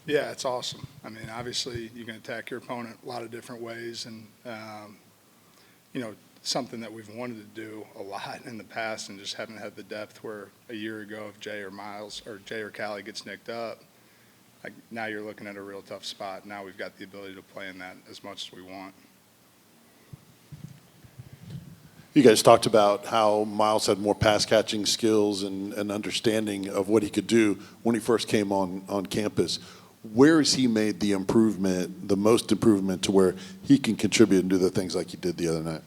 Yeah, it's awesome. I mean, obviously, you can attack your opponent a lot of different ways, and something that we've wanted to do a lot in the past, and just haven't had the depth. Where a year ago, if Jay or Callie gets nicked up, like now you're looking at a real tough spot. Now we've got the ability to play in that as much as we want. You guys talked about how Miles had more pass catching skills and understanding of what he could do when he first came on campus. Where has he made the improvement, the most improvement, to where he can contribute and do the things like he did the other night?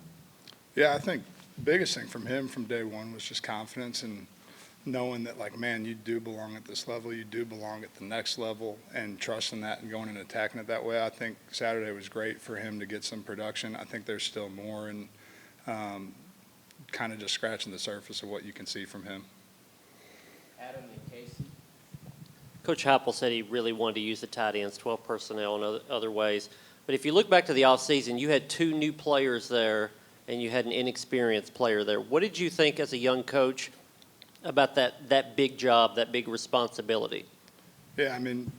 Yeah, I think the biggest thing from him from day one was just confidence and knowing that, like, man, you do belong at this level, you do belong at the next level, and trusting that and going and attacking it that way. I think Saturday was great for him to get some production. I think there's still more, and kind of just scratching the surface of what you can see from him. Adam and Casey. Coach Heupel said he really wanted to use the tight ends, 12 personnel, and other ways. But if you look back to the offseason, you had 2 new players there, and you had an inexperienced player there. What did you think as a young coach about that big job, that big responsibility? Yeah, I mean,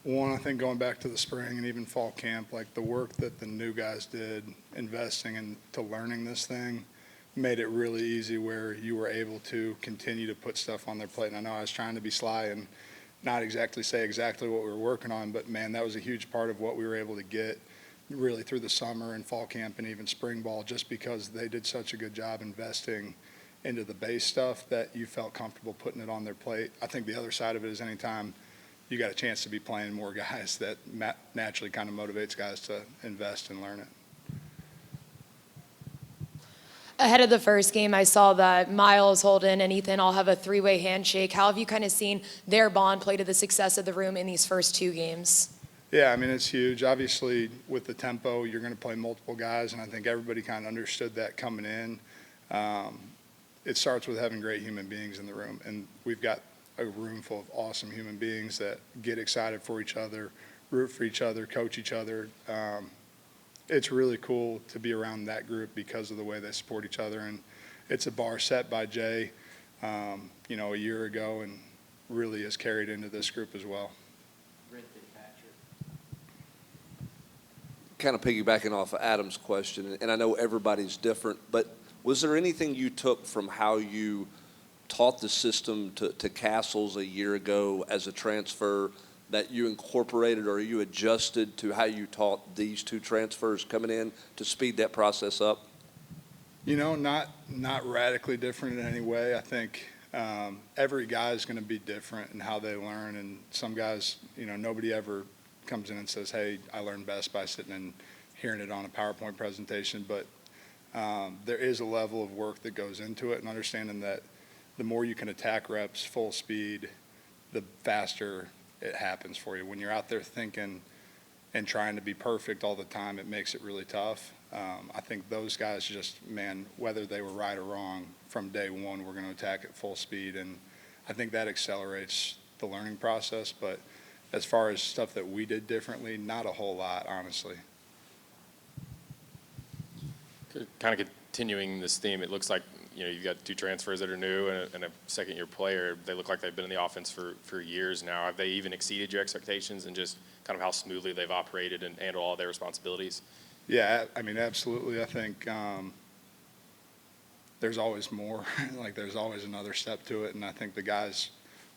one, I think going back to the spring and even fall camp, like the work that the new guys did investing into learning this thing made it really easy, where you were able to continue to put stuff on their plate. And I know I was trying to be sly and not exactly say exactly what we were working on, but man, that was a huge part of what we were able to get really through the summer and fall camp and even spring ball, just because they did such a good job investing into the base stuff that you felt comfortable putting it on their plate. I think the other side of it is anytime you got a chance to be playing more guys, that naturally kind of motivates guys to invest and learn it. Ahead of the first game, I saw that Miles, Holden, and Ethan all have a 3-way handshake. How have you kind of seen their bond play to the success of the room in these first 2 games? Yeah, I mean, it's huge. Obviously, with the tempo, you're going to play multiple guys, and I think everybody kind of understood that coming in. It starts with having great human beings in the room, and we've got a room full of awesome human beings that get excited for each other, root for each other, coach each other. It's really cool to be around that group because of the way they support each other. And it's a bar set by Jay, a year ago, and really is carried into this group as well. Kind of piggybacking off of Adam's question, and I know everybody's different, but was there anything you took from how you taught the system to Castles a year ago as a transfer that you incorporated, or you adjusted to how you taught these 2 transfers coming in to speed that process up? Not radically different in any way. I think every guy is going to be different in how they learn, and some guys, nobody ever comes in and says, hey, I learn best by sitting and hearing it on a PowerPoint presentation, but there is a level of work that goes into it, and understanding that the more you can attack reps full speed, the faster it happens for you. When you're out there thinking and trying to be perfect all the time, it makes it really tough. I think those guys just, man, whether they were right or wrong, from day one, we're going to attack at full speed, and I think that accelerates the learning process. But as far as stuff that we did differently, not a whole lot, honestly. Kind of continuing this theme, it looks like you've got 2 transfers that are new and a second-year player. They look like they've been in the offense for years now. Have they even exceeded your expectations and just kind of how smoothly they've operated and handled all their responsibilities? Yeah, I mean, absolutely. I think there's always more. Like, there's always another step to it, and I think the guys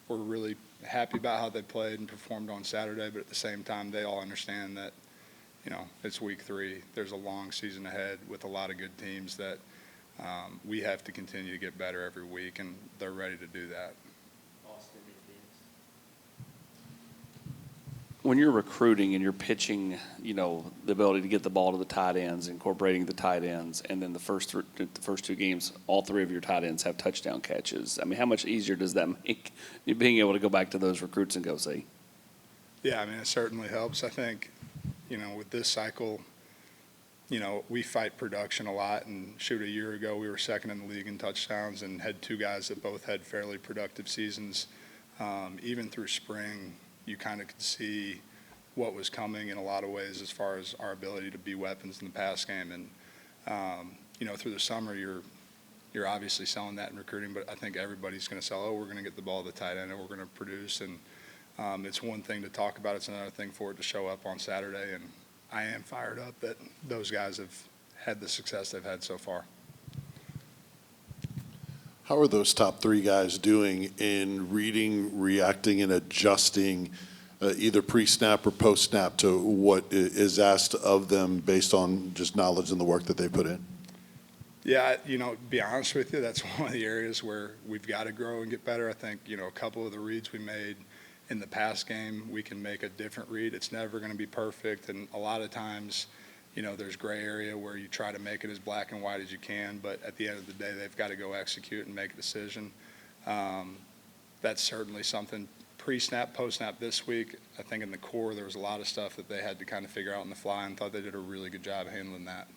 were really happy about how they played and performed on Saturday, but at the same time, they all understand that, it's week 3. There's a long season ahead with a lot of good teams that we have to continue to get better every week, and they're ready to do that. When you're recruiting and you're pitching, the ability to get the ball to the tight ends, incorporating the tight ends, and then the first 2 games, all 3 of your tight ends have touchdown catches. I mean, how much easier does that make you being able to go back to those recruits and go see? Yeah, I mean, it certainly helps. I think, with this cycle, we fight production a lot, and a year ago we were second in the league in touchdowns and had 2 guys that both had fairly productive seasons. Even through spring, you kind of could see what was coming in a lot of ways as far as our ability to be weapons in the pass game. And, through the summer, you're obviously selling that in recruiting, but I think everybody's going to sell, we're going to get the ball to the tight end and we're going to produce. And It's one thing to talk about, it's another thing for it to show up on Saturday, and I am fired up that those guys have had the success they've had so far. How are those top three guys doing in reading, reacting, and adjusting either pre-snap or post-snap to what is asked of them based on just knowledge and the work that they put in? Yeah, to be honest with you, that's one of the areas where we've got to grow and get better. I think, a couple of the reads we made in the past game, we can make a different read. It's never going to be perfect, and a lot of times, there's gray area where you try to make it as black and white as you can, but at the end of the day, they've got to go execute and make a decision. That's certainly something pre-snap, post-snap this week. I think in the core, there was a lot of stuff that they had to kind of figure out on the fly, and thought they did a really good job handling that.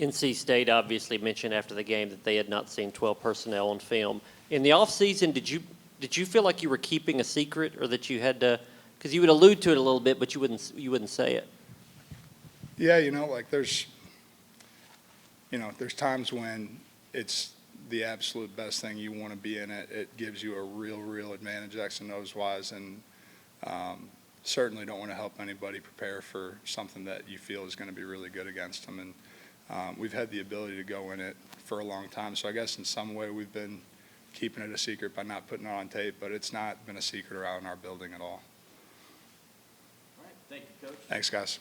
NC State obviously mentioned after the game that they had not seen 12 personnel on film. In the offseason, did you feel like you were keeping a secret, or that you had to, because you would allude to it a little bit, but you wouldn't say it? Yeah, there's times when it's the absolute best thing. You want to be in it. It gives you a real advantage, X and O's wise, and certainly don't want to help anybody prepare for something that you feel is going to be really good against them. And we've had the ability to go in it for a long time. So I guess in some way we've been keeping it a secret by not putting it on tape, but it's not been a secret around our building at all. All right, thank you, Coach. Thanks, guys.